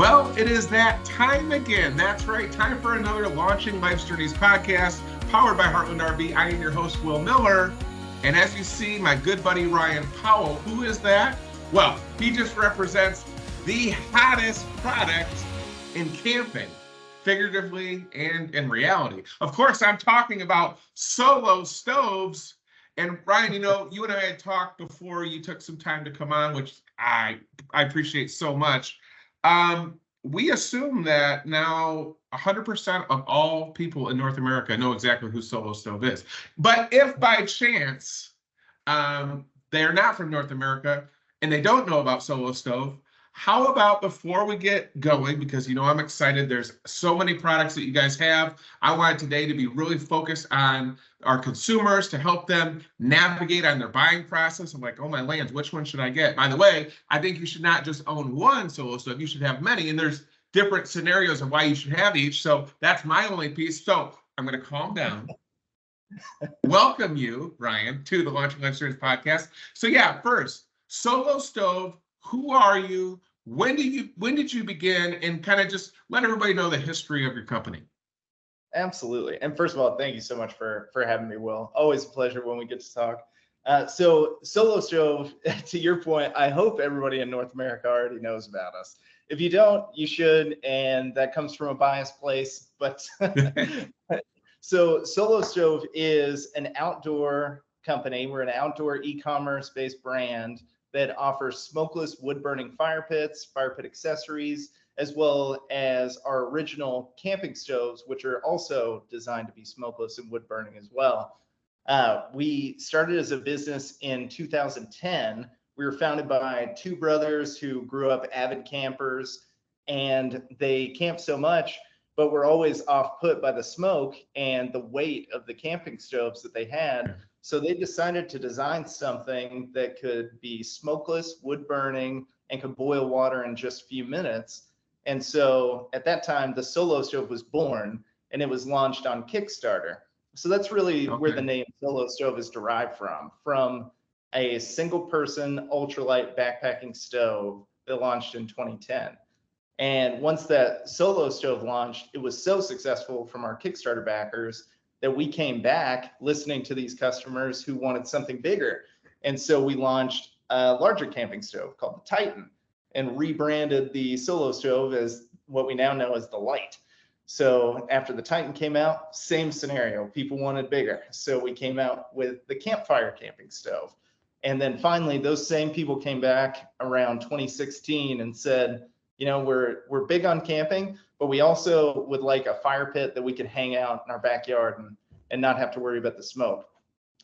Well, it is that time again. That's right. Time for another Launching Life's Journeys podcast powered by Heartland RV. I am your host, Will Miller. And as you see, my good buddy, Ryan Powell, who is that? Well, he just represents the hottest product in camping, figuratively and in reality. Of course, I'm talking about Solo stoves. And Ryan, you and I had talked before you took some time to come on, which I appreciate so much. We assume that now 100% of all people in North America know exactly who Solo Stove is. But if by chance they're not from North America and they don't know about Solo Stove, how about before we get going, because I'm excited, there's so many products that you guys have. I wanted today to be really focused on our consumers to help them navigate on their buying process. I'm like, oh my lands, which one should I get? By the way, I think you should not just own one Solo Stove, you should have many, and there's different scenarios of why you should have each. So that's my only piece. So I'm going to calm down. Welcome you, Ryan, to the Launching Life Series podcast. So yeah, first, Solo Stove. Who are you? When did you begin? And kind of just let everybody know the history of your company. Absolutely. And first of all, thank you so much for having me, Will. Always a pleasure when we get to talk. So Solo Stove, to your point, I hope everybody in North America already knows about us. If you don't, you should, and that comes from a biased place. But so Solo Stove is an outdoor company. We're an outdoor e-commerce based brand that offers smokeless wood-burning fire pits, fire pit accessories, as well as our original camping stoves, which are also designed to be smokeless and wood-burning as well. We started as a business in 2010. We were founded by two brothers who grew up avid campers, and they camped so much, but were always off-put by the smoke and the weight of the camping stoves that they had. So they decided to design something that could be smokeless, wood burning, and could boil water in just a few minutes. And so at that time, the Solo Stove was born, and it was launched on Kickstarter. So that's really where the name Solo Stove is derived from a single person ultralight backpacking stove that launched in 2010. And once that Solo Stove launched, it was so successful from our Kickstarter backers that we came back listening to these customers who wanted something bigger. And so we launched a larger camping stove called the Titan and rebranded the Solo Stove as what we now know as the Light. So after the Titan came out, same scenario, people wanted bigger. So we came out with the Campfire camping stove. And then finally, those same people came back around 2016 and said, we're big on camping, but we also would like a fire pit that we could hang out in our backyard and not have to worry about the smoke.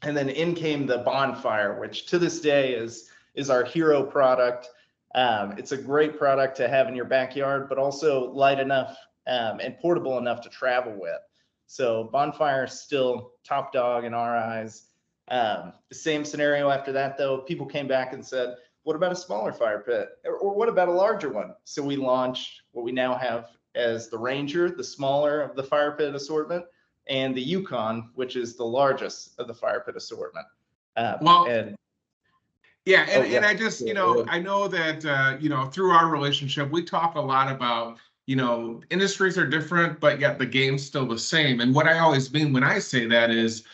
And then in came the Bonfire, which to this day is our hero product. It's a great product to have in your backyard, but also light enough and portable enough to travel with. So Bonfire is still top dog in our eyes. The same scenario after that, though, people came back and said, what about a smaller fire pit? Or what about a larger one? So we launched what we now have as the Ranger, the smaller of the fire pit assortment, and the Yukon, which is the largest of the fire pit assortment. I just, I know that, through our relationship, we talk a lot about, industries are different, but yet the game's still the same. And what I always mean when I say that is,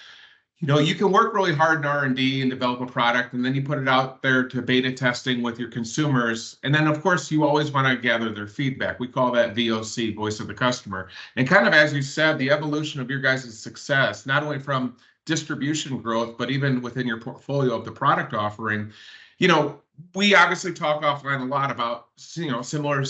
you can work really hard in R&D and develop a product, and then you put it out there to beta testing with your consumers. And then, of course, you always want to gather their feedback. We call that VOC, voice of the customer. And kind of, as you said, the evolution of your guys' success, not only from distribution growth, but even within your portfolio of the product offering. We obviously talk offline a lot about, similar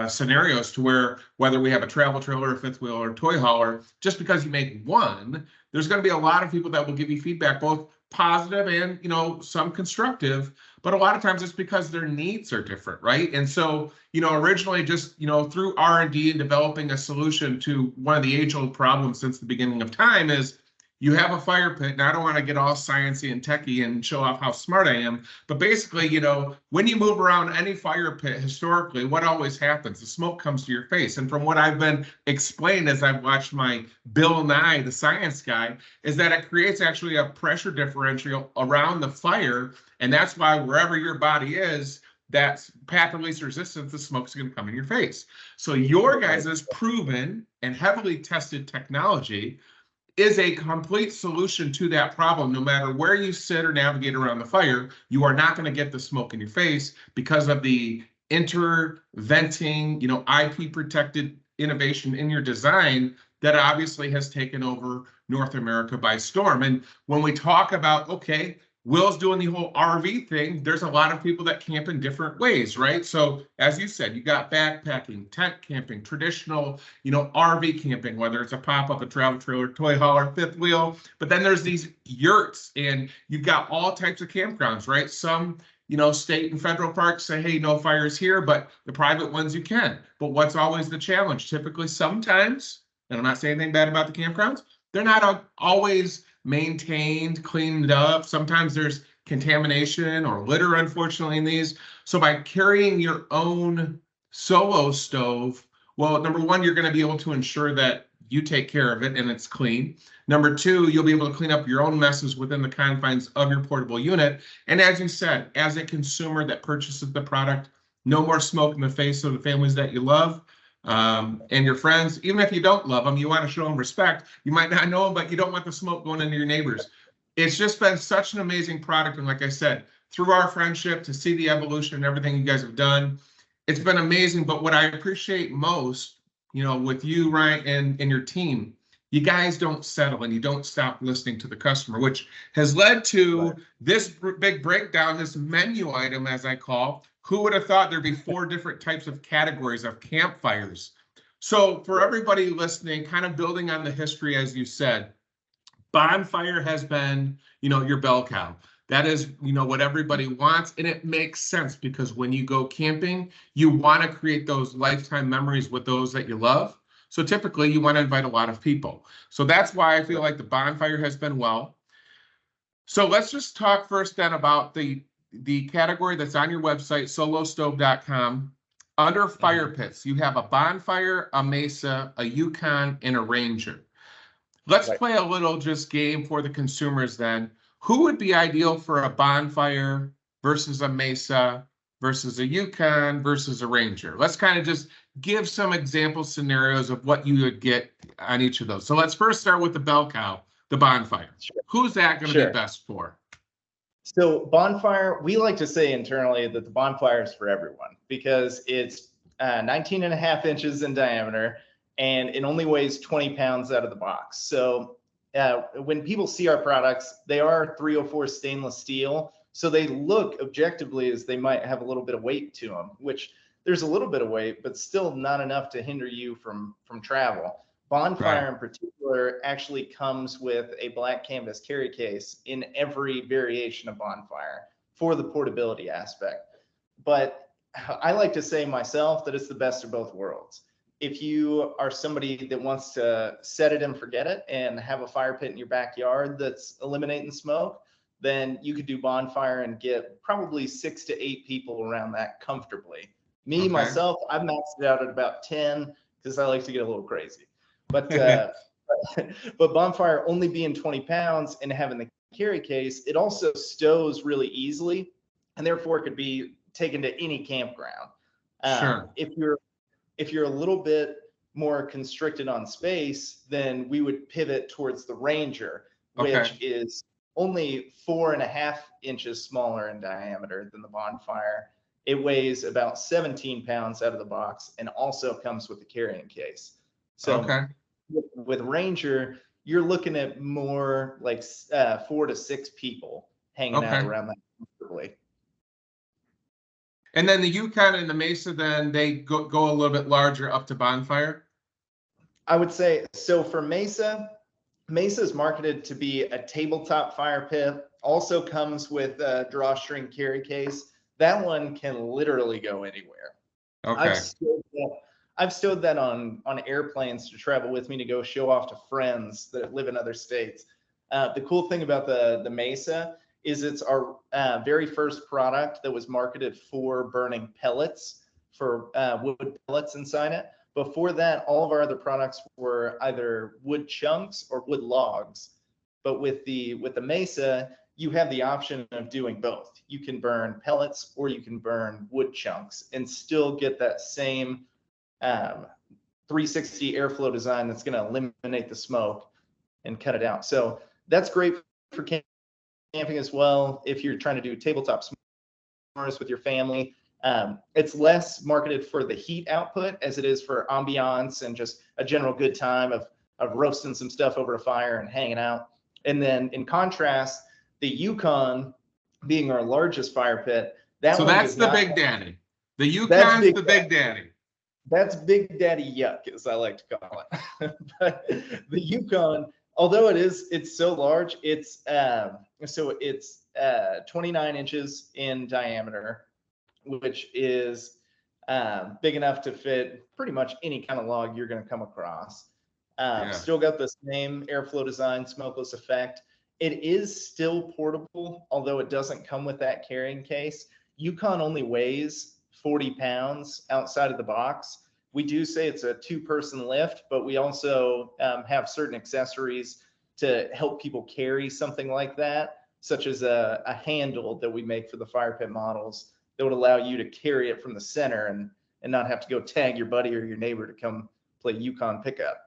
scenarios to where whether we have a travel trailer, a fifth wheel, or a toy hauler, just because you make one, there's going to be a lot of people that will give you feedback, both positive and, some constructive, but a lot of times it's because their needs are different, right? And so, originally just, through R&D and developing a solution to one of the age-old problems since the beginning of time is you have a fire pit, and I don't want to get all sciencey and techie and show off how smart I am, but basically, when you move around any fire pit historically, what always happens? The smoke comes to your face. And from what I've been explained as I've watched my Bill Nye, the science guy, is that it creates actually a pressure differential around the fire. And that's why wherever your body is, that's path of least resistance, the smoke's going to come in your face. So your guys' proven and heavily tested technology is a complete solution to that problem. No matter where you sit or navigate around the fire, you are not going to get the smoke in your face because of the interventing, IP protected innovation in your design that obviously has taken over North America by storm. And when we talk about, okay, Will's doing the whole RV thing, there's a lot of people that camp in different ways, right? So as you said, you got backpacking, tent camping, traditional, RV camping, whether it's a pop-up, a travel trailer, toy hauler, fifth wheel, but then there's these yurts, and you've got all types of campgrounds, right? Some, state and federal parks say, hey, no fires here, but the private ones you can. But what's always the challenge? Typically, sometimes, and I'm not saying anything bad about the campgrounds, they're not always maintained, cleaned up. Sometimes there's contamination or litter, unfortunately, in these. So by carrying your own solo stove, well, number one, you're going to be able to ensure that you take care of it and it's clean. Number two, you'll be able to clean up your own messes within the confines of your portable unit. And as you said, as a consumer that purchases the product, no more smoke in the face of the families that you love. And your friends, even if you don't love them, you want to show them respect. You might not know them, but you don't want the smoke going into your neighbors. It's just been such an amazing product. And like I said, through our friendship, to see the evolution and everything you guys have done, it's been amazing. But what I appreciate most, with you, Ryan, and your team, you guys don't settle and you don't stop listening to the customer, which has led to this big breakdown, this menu item, as I call. Who would have thought there'd be 4 different types of categories of campfires? So for everybody listening, kind of building on the history, as you said, bonfire has been, your bell cow. That is, what everybody wants. And it makes sense because when you go camping, you want to create those lifetime memories with those that you love. So typically you want to invite a lot of people. So that's why I feel like the bonfire has been well. So let's just talk first then about the category that's on your website, solostove.com. Under fire pits, you have a bonfire, a mesa, a Yukon, and a Ranger. Let's play a little just game for the consumers then. Who would be ideal for a bonfire versus a mesa versus a Yukon versus a Ranger? Let's kind of just give some example scenarios of what you would get on each of those. So let's first start with the bell cow, the bonfire. Sure. Who's that going to be best for? So bonfire, we like to say internally that the bonfire is for everyone because it's 19 and a half inches in diameter and it only weighs 20 pounds out of the box. So when people see our products, they are 304 stainless steel. So they look objectively as they might have a little bit of weight to them, which there's a little bit of weight, but still not enough to hinder you from travel. Bonfire in particular actually comes with a black canvas carry case in every variation of bonfire for the portability aspect. But I like to say myself that it's the best of both worlds. If you are somebody that wants to set it and forget it and have a fire pit in your backyard that's eliminating smoke, then you could do bonfire and get probably 6 to 8 people around that comfortably. Me, myself, I've maxed it out at about 10 because I like to get a little crazy. But but bonfire only being 20 pounds and having the carry case, it also stows really easily and therefore it could be taken to any campground. Sure. If you're a little bit more constricted on space, then we would pivot towards the Ranger, which is only 4.5 inches smaller in diameter than the bonfire. It weighs about 17 pounds out of the box and also comes with a carrying case. So with Ranger, you're looking at more like 4 to 6 people hanging out around that comfortably. And then the Yukon and the Mesa, then they go a little bit larger up to bonfire? I would say, so for Mesa is marketed to be a tabletop fire pit, also comes with a drawstring carry case. That one can literally go anywhere. I've stowed that on airplanes to travel with me to go show off to friends that live in other states. The cool thing about the Mesa is it's our very first product that was marketed for burning pellets, for wood pellets inside it. Before that, all of our other products were either wood chunks or wood logs. But with the Mesa, you have the option of doing both. You can burn pellets or you can burn wood chunks and still get that same 360 airflow design that's going to eliminate the smoke and cut it out. So that's great for camping as well. If you're trying to do tabletop s'mores with your family, it's less marketed for the heat output as it is for ambiance and just a general good time of roasting some stuff over a fire and hanging out. And then in contrast, the Yukon being our largest fire pit, so that's the big daddy. The Yukon's the big daddy. That's Big Daddy Yuck, as I like to call it. But the Yukon, although it's so large, it's 29 inches in diameter, which is big enough to fit pretty much any kind of log you're going to come across. Still got the same airflow design, smokeless effect. It is still portable, although it doesn't come with that carrying case. Yukon only weighs 40 pounds outside of the box. We do say it's a 2-person lift, but we also have certain accessories to help people carry something like that, such as a handle that we make for the fire pit models that would allow you to carry it from the center and not have to go tag your buddy or your neighbor to come play Yukon pickup.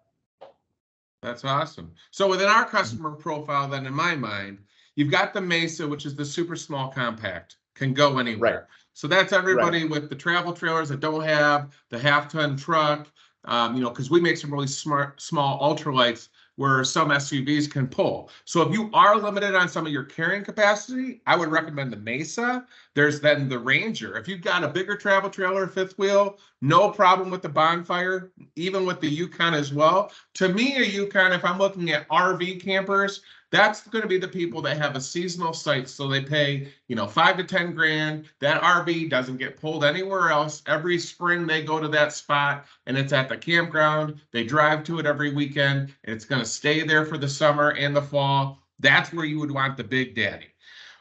That's awesome. So within our customer profile, then in my mind, you've got the Mesa, which is the super small compact, can go anywhere. Right. So that's everybody with the travel trailers that don't have the half-ton truck, because we make some really smart, small ultralights where some SUVs can pull. So if you are limited on some of your carrying capacity, I would recommend the Mesa. There's then the Ranger. If you've got a bigger travel trailer, fifth wheel, no problem with the Bonfire, even with the Yukon as well. To me, a Yukon, if I'm looking at RV campers, that's going to be the people that have a seasonal site. So they pay, $5 to $10 grand. That RV doesn't get pulled anywhere else. Every spring they go to that spot and it's at the campground. They drive to it every weekend and it's going to stay there for the summer and the fall. That's where you would want the big daddy.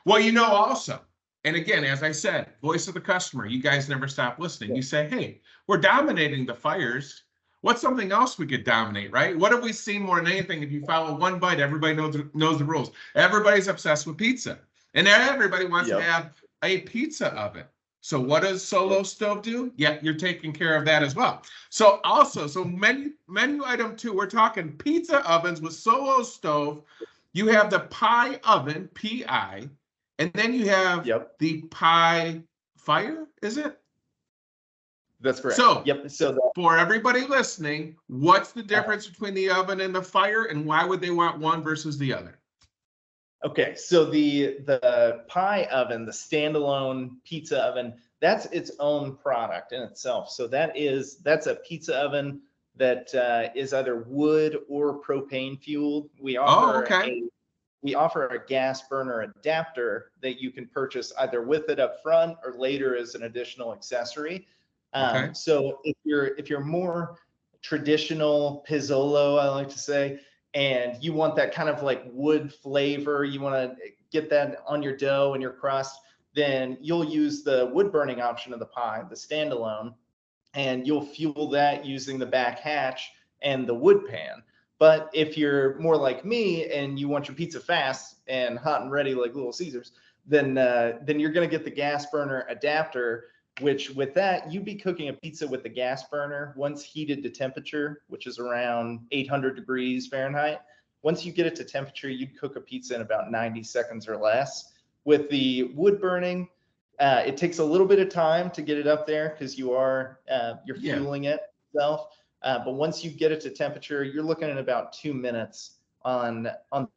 Well, also, and again, as I said, voice of the customer, you guys never stop listening. You say, hey, we're dominating the fires. What's something else we could dominate, right? What have we seen more than anything? If you follow one bite, everybody knows the rules. Everybody's obsessed with pizza. And everybody wants to have a pizza oven. So what does Solo Stove do? Yeah, you're taking care of that as well. So menu item 2, we're talking pizza ovens with Solo Stove. You have the Pi oven, P-I, and then you have the Pi Fire, is it? That's correct. So, for everybody listening, what's the difference between the oven and the fire, and why would they want one versus the other? Okay, so the Pi oven, the standalone pizza oven, that's its own product in itself. So that's a pizza oven that is either wood or propane fueled. We offer a gas burner adapter that you can purchase either with it up front or later as an additional accessory. So if you're more traditional Pizzolo, I like to say, and you want that kind of like wood flavor, you want to get that on your dough and your crust, then you'll use the wood burning option of the Pi, the standalone, and you'll fuel that using the back hatch and the wood pan. But if you're more like me and you want your pizza fast and hot and ready like Little Caesars, then you're going to get the gas burner adapter, which with that, you'd be cooking a pizza with the gas burner once heated to temperature, which is around 800 degrees Fahrenheit. Once you get it to temperature, you'd cook a pizza in about 90 seconds or less. With the wood burning, it takes a little bit of time to get it up there because you're fueling it itself. But once you get it to temperature, you're looking at about 2 minutes on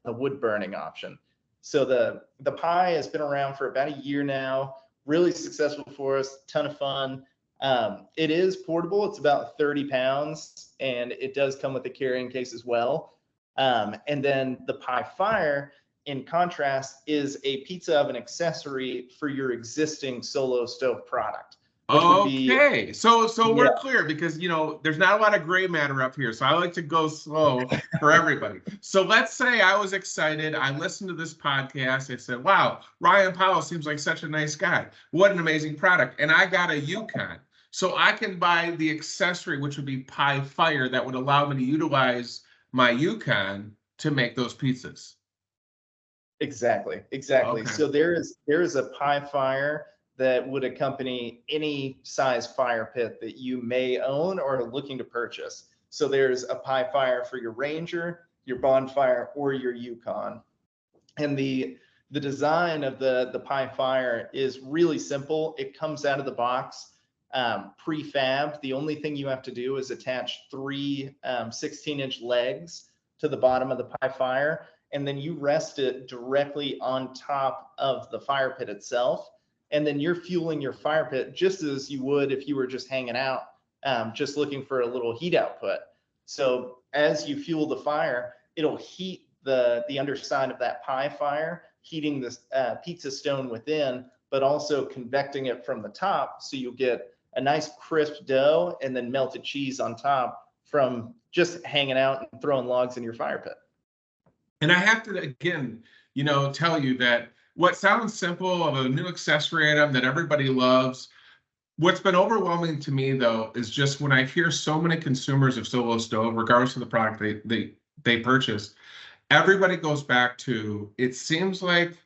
the wood burning option. So the Pi has been around for about a year now. Really successful for us, ton of fun. It is portable. It's about 30 pounds, and it does come with a carrying case as well. And then the Pi Fire, in contrast, is a pizza oven accessory for your existing Solo Stove product. Okay, so we're clear because there's not a lot of gray matter up here, so I like to go slow for everybody. So let's say I was excited, I listened to this podcast, I said, wow, Ryan Powell seems like such a nice guy, what an amazing product, and I got a Yukon. So I can buy the accessory, which would be Pi Fire, that would allow me to utilize my Yukon to make those pizzas. Exactly. Okay. So there is a pie fire that would accompany any size fire pit that you may own or are looking to purchase. So there's a pie fire for your Ranger, your Bonfire, or your Yukon. And the design of the pie fire is really simple. It comes out of the box prefab. The only thing you have to do is attach three 16-inch legs to the bottom of the pie fire, and then you rest it directly on top of the fire pit itself. And then you're fueling your fire pit just as you would if you were just hanging out, just looking for a little heat output. So as you fuel the fire, it'll heat the underside of that pie fire, heating this pizza stone within, but also convecting it from the top. So you'll get a nice crisp dough and then melted cheese on top from just hanging out and throwing logs in your fire pit. And I have to, again, tell you that what sounds simple of a new accessory item that everybody loves, what's been overwhelming to me, though, is just when I hear so many consumers of Solo Stove, regardless of the product they purchase, everybody goes back to, it seems like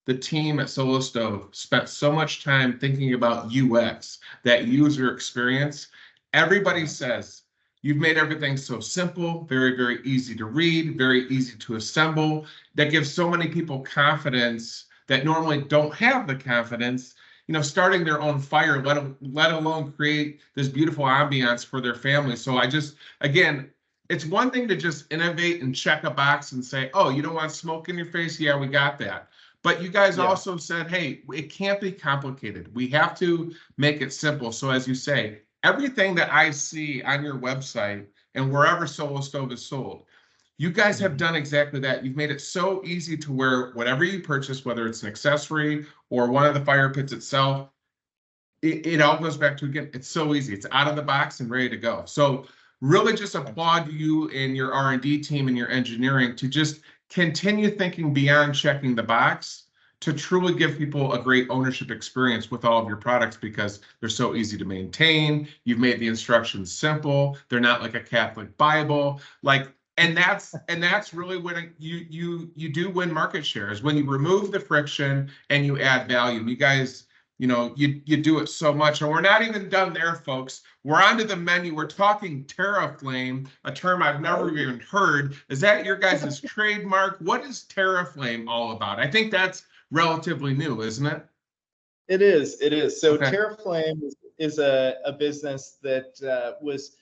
the team at Solo Stove spent so much time thinking about UX, that user experience. Everybody says, you've made everything so simple, very, very easy to read, very easy to assemble. That gives so many people confidence that normally don't have the confidence, starting their own fire, let alone create this beautiful ambiance for their family. So again, it's one thing to just innovate and check a box and say, oh, you don't want smoke in your face? Yeah, we got that. But you guys also said, hey, it can't be complicated. We have to make it simple. So as you say, everything that I see on your website and wherever Solo Stove is sold, you guys have done exactly that. You've made it so easy to where whatever you purchase, whether it's an accessory or one of the fire pits itself, it all goes back to, again, it's so easy. It's out of the box and ready to go. So really just applaud you and your R&D team and your engineering to just continue thinking beyond checking the box to truly give people a great ownership experience with all of your products, because they're so easy to maintain. You've made the instructions simple. They're not like a Catholic Bible. And that's really when you do win market shares, when you remove the friction and you add value. You guys, you do it so much. And we're not even done there, folks. We're onto the menu. We're talking TerraFlame, a term I've never even heard. Is that your guys' trademark? What is TerraFlame all about? I think that's relatively new, isn't it? It is. So Okay. TerraFlame is a business that was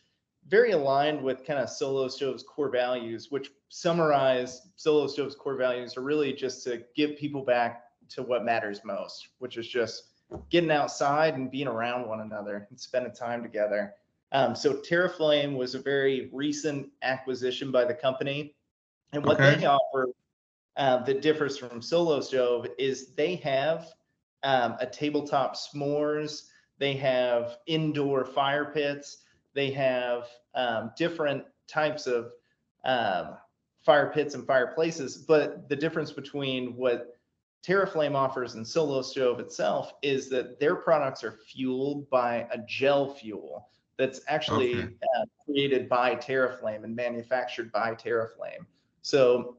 very aligned with kind of Solo Stove's core values, which summarize Solo Stove's core values are really just to give people back to what matters most, which is just getting outside and being around one another and spending time together. So TerraFlame was a very recent acquisition by the company. And what they offer that differs from Solo Stove is they have a tabletop s'mores, they have indoor fire pits, they have different types of fire pits and fireplaces. But the difference between what TerraFlame offers and Solo Stove itself is that their products are fueled by a gel fuel that's actually created by TerraFlame and manufactured by TerraFlame. So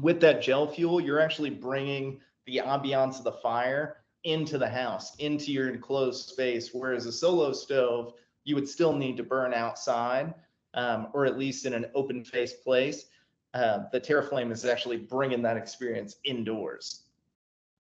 with that gel fuel, you're actually bringing the ambiance of the fire into the house, into your enclosed space, whereas a Solo Stove, you would still need to burn outside or at least in an open face place. The TerraFlame is actually bringing that experience indoors.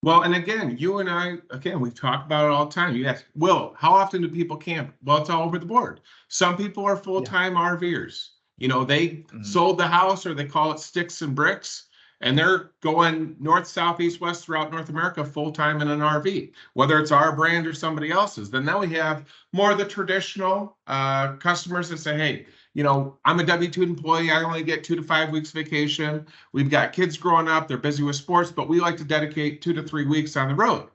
Well, and again, you and I, we talk about it all the time. You ask, Will, how often do people camp? Well, it's all over the board. Some people are full-time RVers. They sold the house, or they call it sticks and bricks, and they're going north, south, east, west throughout North America full-time in an RV, whether it's our brand or somebody else's. Then we have more of the traditional customers that say, hey, I'm a W-2 employee. I only get 2 to 5 weeks vacation. We've got kids growing up. They're busy with sports, but we like to dedicate 2 to 3 weeks on the road.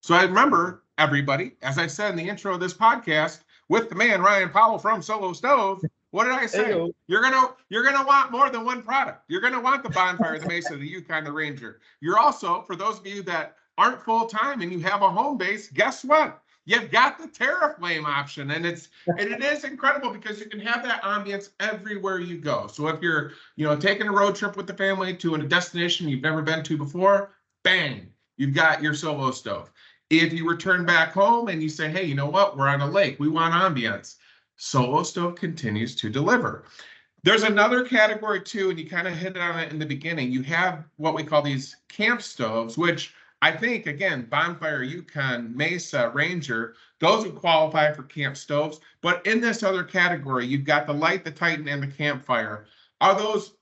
So I remember everybody, as I said in the intro of this podcast, with the man, Ryan Powell from Solo Stove, what did I say? Hey, you're gonna want more than one product. You're gonna want the Bonfire, the Mesa, the Yukon, the Ranger. You're also, for those of you that aren't full-time and you have a home base, guess what? You've got the TerraFlame option, and it is incredible because you can have that ambience everywhere you go. So if you're taking a road trip with the family to a destination you've never been to before, bang, you've got your solo stove. If you return back home and you say, hey, you know what, we're on a lake, we want ambiance, solo stove continues to deliver. There's another category too, and you kind of hit on it in the beginning. You have what we call these camp stoves, which I think, again, Bonfire, Yukon, Mesa, Ranger, those would qualify for camp stoves. But in this other category, you've got the Light, the Titan, and the Campfire. Are those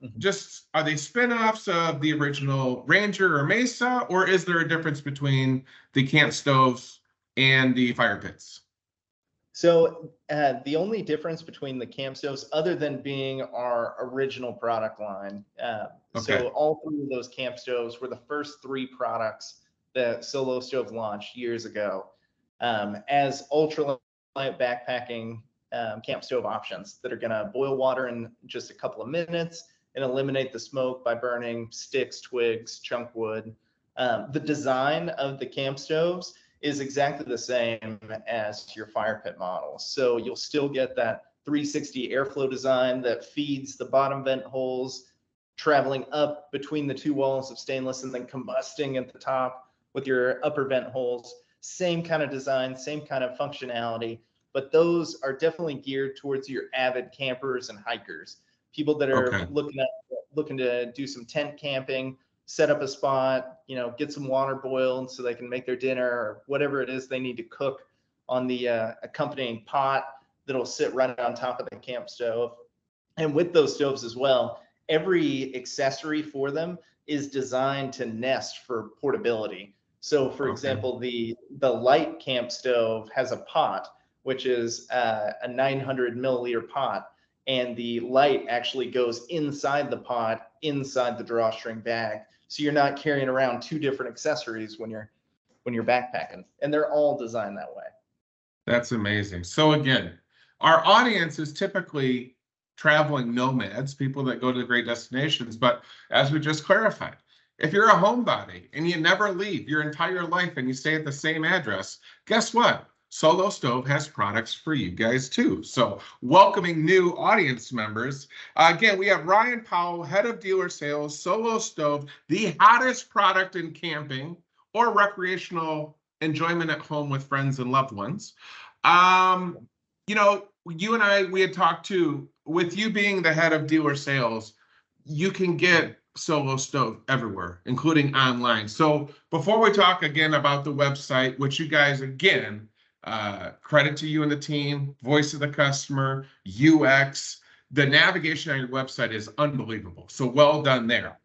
are they spin-offs of the original Ranger or Mesa, or is there a difference between the camp stoves and the fire pits? So the only difference between the camp stoves, other than being our original product line, so all three of those camp stoves were the first three products that Solo Stove launched years ago as ultralight backpacking camp stove options that are going to boil water in just a couple of minutes and eliminate the smoke by burning sticks, twigs, chunk wood. The design of the camp stoves is exactly the same as your fire pit model. So you'll still get that 360 airflow design that feeds the bottom vent holes, traveling up between the two walls of stainless and then combusting at the top with your upper vent holes. Same kind of design, same kind of functionality, but those are definitely geared towards your avid campers and hikers, people that are looking to do some tent camping, set up a spot, get some water boiled so they can make their dinner or whatever it is they need to cook on the accompanying pot that'll sit right on top of the camp stove. And with those stoves as well, every accessory for them is designed to nest for portability. So for example, the Light camp stove has a pot, which is a 900 milliliter pot. And the Light actually goes inside the pot, inside the drawstring bag. So you're not carrying around two different accessories when you're backpacking, and they're all designed that way. That's amazing. So again, our audience is typically traveling nomads, people that go to the great destinations. But as we just clarified, if you're a homebody and you never leave your entire life and you stay at the same address, guess what? Solo Stove has products for you guys too. So welcoming new audience members. Again, we have Ryan Powell, head of dealer sales, Solo Stove, the hottest product in camping or recreational enjoyment at home with friends and loved ones. You and I, we had talked too, with you being the head of dealer sales, you can get Solo Stove everywhere, including online. So before we talk again about the website, which you guys, again, credit to you and the team, voice of the customer, UX, the navigation on your website is unbelievable. So well done there.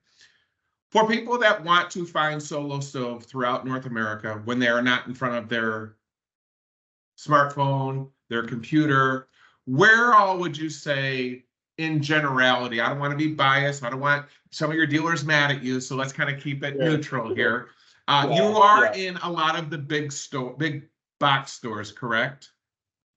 For people that want to find Solo Stove throughout North America when they are not in front of their smartphone, their computer, where all would you say in generality? I don't want to be biased. I don't want some of your dealers mad at you. So let's kind of keep it neutral here. You are in a lot of the big box stores, correct?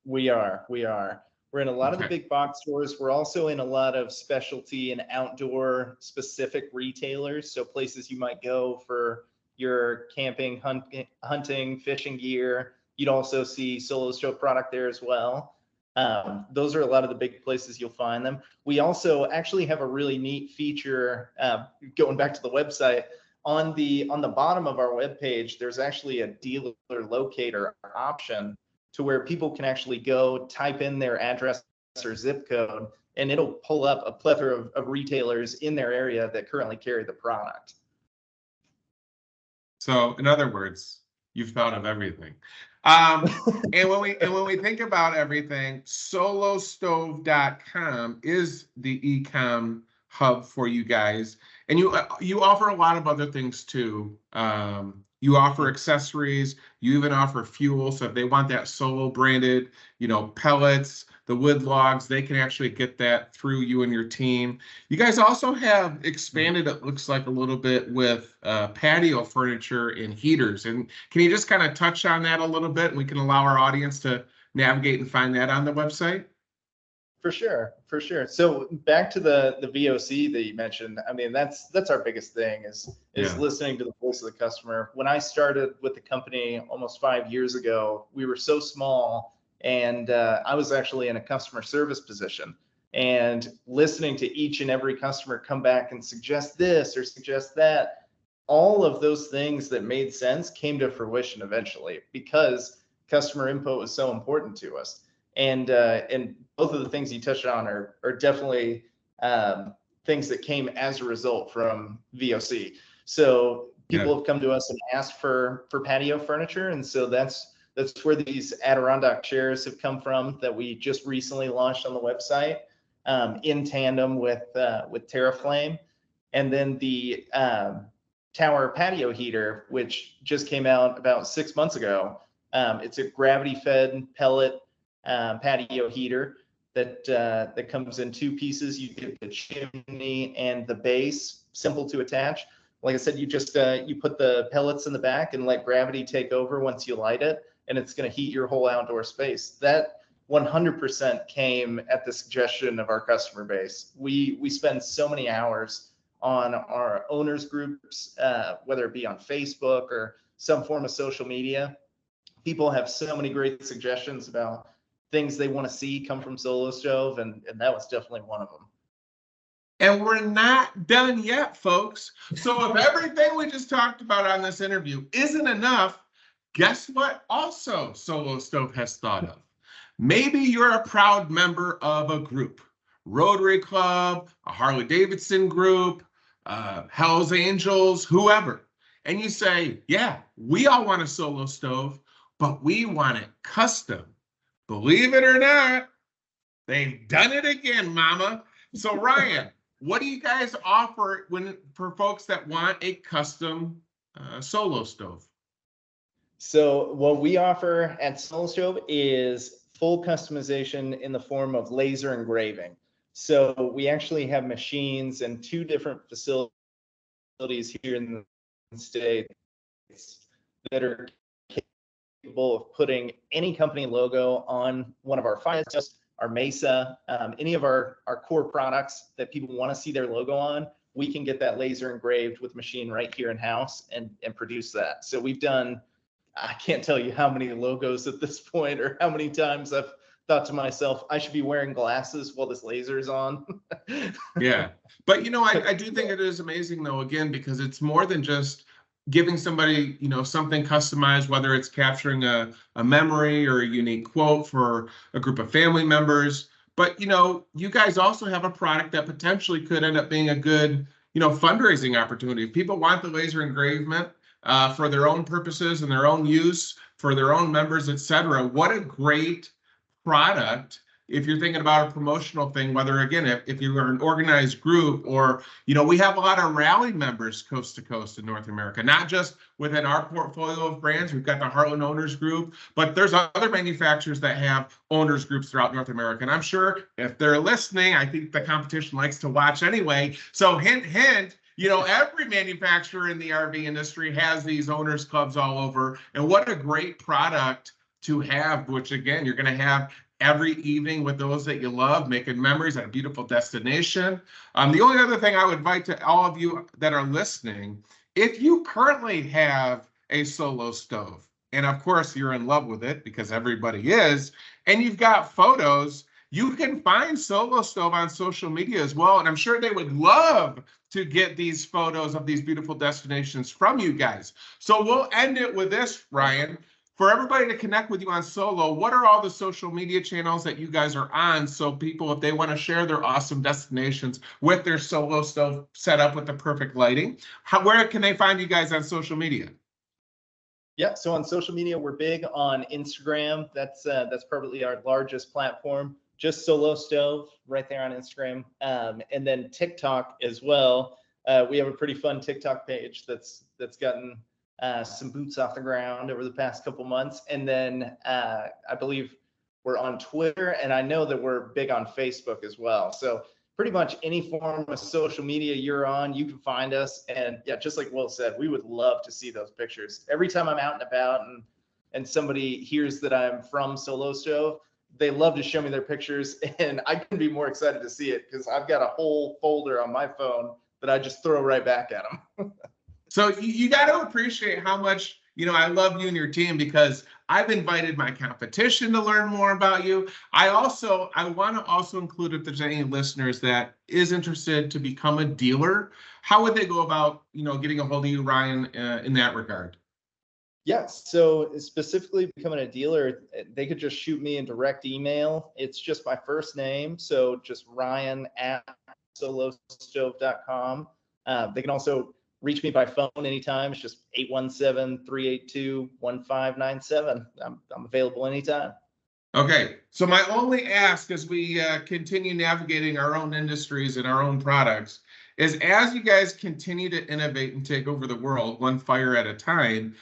We are. We're in a lot of the big box stores. We're also in a lot of specialty and outdoor specific retailers. So places you might go for your camping, hunting, fishing gear. You'd also see Solo Stove product there as well. Those are a lot of the big places you'll find them. We also actually have a really neat feature, going back to the website. On the bottom of our webpage, there's actually a dealer locator option to where people can actually go type in their address or zip code, and it'll pull up a plethora of retailers in their area that currently carry the product. So in other words, you've thought of everything. And when we think about everything, solostove.com is the e-com hub for you guys. And you offer a lot of other things too. You offer accessories, you even offer fuel. So if they want that Solo branded, pellets, the wood logs, they can actually get that through you and your team. You guys also have expanded, it looks like, a little bit with patio furniture and heaters. And can you just kind of touch on that a little bit, and we can allow our audience to navigate and find that on the website? For sure. So back to the VOC that you mentioned. I mean, that's our biggest thing is listening to the voice of the customer. When I started with the company almost 5 years ago, we were so small, and I was actually in a customer service position, and listening to each and every customer come back and suggest this or suggest that, all of those things that made sense came to fruition eventually because customer input was so important to us. And both of the things you touched on are definitely things that came as a result from VOC. So people have come to us and asked for patio furniture, and so that's where these Adirondack chairs have come from that we just recently launched on the website in tandem with TerraFlame, and then the Tower patio heater, which just came out about 6 months ago. It's a gravity-fed pellet patio heater that comes in two pieces. You get the chimney and the base, simple to attach. Like I said, you just you put the pellets in the back and let gravity take over once you light it, and it's going to heat your whole outdoor space. That 100% came at the suggestion of our customer base. We spend so many hours on our owners groups, whether it be on Facebook or some form of social media. People have so many great suggestions about things they want to see come from Solo Stove, and that was definitely one of them. And we're not done yet, folks. So if everything we just talked about on this interview isn't enough, guess what also Solo Stove has thought of? Maybe you're a proud member of a group, Rotary Club, a Harley Davidson group, Hells Angels, whoever. And you say, yeah, we all want a Solo Stove, but we want it custom. Believe it or not, they've done it again, mama. So Ryan, what do you guys offer for folks that want a custom Solo Stove? So what we offer at Solo Stove is full customization in the form of laser engraving. So we actually have machines in 2 different facilities here in the States that are capable of putting any company logo on one of our files, our Mesa, any of our core products that people want to see their logo on. We can get that laser engraved with machine right here in house and produce that. So we've done, I can't tell you how many logos at this point, or how many times I've thought to myself, I should be wearing glasses while this laser is on. Yeah. But, I do think it is amazing, though, again, because it's more than just giving somebody, something customized, whether it's capturing a memory or a unique quote for a group of family members. But, you guys also have a product that potentially could end up being a good, fundraising opportunity. If people want the laser engravement for their own purposes and their own use, for their own members, et cetera, what a great product if you're thinking about a promotional thing, whether, again, if you are an organized group, or, we have a lot of rally members coast to coast in North America, not just within our portfolio of brands. We've got the Heartland Owners Group, but there's other manufacturers that have owners groups throughout North America. And I'm sure if they're listening, I think the competition likes to watch anyway. So hint, hint, every manufacturer in the RV industry has these owners clubs all over. And what a great product to have, which, again, you're going to have every evening with those that you love, making memories at a beautiful destination. The only other thing I would invite to all of you that are listening, if you currently have a Solo Stove, and of course you're in love with it because everybody is, and you've got photos, you can find Solo Stove on social media as well. And I'm sure they would love to get these photos of these beautiful destinations from you guys. So we'll end it with this, Ryan. For everybody to connect with you on Solo, what are all the social media channels that you guys are on, so people, if they want to share their awesome destinations with their Solo Stove set up with the perfect lighting, where can they find you guys on social media? Yeah, so on social media, we're big on Instagram. That's probably our largest platform. Just Solo Stove right there on Instagram, and then TikTok as well. We have a pretty fun TikTok page that's gotten some boots off the ground over the past couple months. And then I believe we're on Twitter, and I know that we're big on Facebook as well. So pretty much any form of social media you're on, you can find us. And yeah, just like Will said, we would love to see those pictures. Every time I'm out and about and somebody hears that I'm from Solo Stove, they love to show me their pictures, and I couldn't be more excited to see it because I've got a whole folder on my phone that I just throw right back at them. So you got to appreciate how much, I love you and your team, because I've invited my competition to learn more about you. I want to also include, if there's any listeners that is interested to become a dealer, how would they go about, getting a hold of you, Ryan, in that regard? Yes. So specifically becoming a dealer, they could just shoot me a direct email. It's just my first name. So just Ryan@solostove.com. They can also reach me by phone anytime. It's just 817-382-1597. I'm available anytime. Okay. So my only ask as we continue navigating our own industries and our own products is, as you guys continue to innovate and take over the world one fire at a time,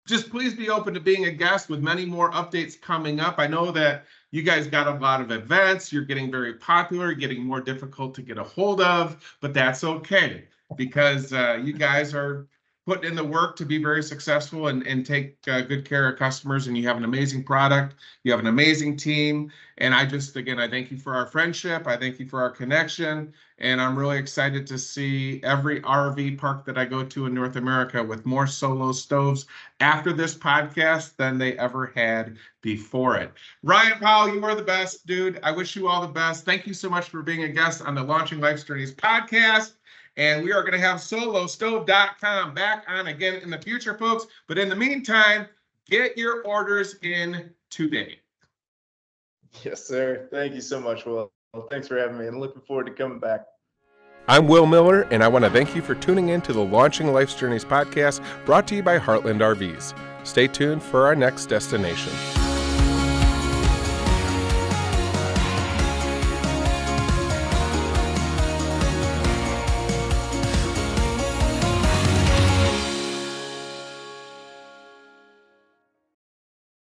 just please be open to being a guest with many more updates coming up. I know that you guys got a lot of events. You're getting very popular, getting more difficult to get a hold of, but that's okay, because you guys are putting in the work to be very successful and take good care of customers, and you have an amazing product. You have an amazing team. And I thank you for our friendship. I thank you for our connection. And I'm really excited to see every RV park that I go to in North America with more Solo stoves after this podcast than they ever had before it. Ryan Powell, you are the best, dude. I wish you all the best. Thank you so much for being a guest on the Launching Life's Journeys podcast. And we are going to have solostove.com back on again in the future, folks. But in the meantime, get your orders in today. Yes, sir. Thank you so much, Will. Thanks for having me, and looking forward to coming back. I'm Will Miller, and I want to thank you for tuning in to the Launching Life's Journeys podcast, brought to you by Heartland RVs. Stay tuned for our next destination.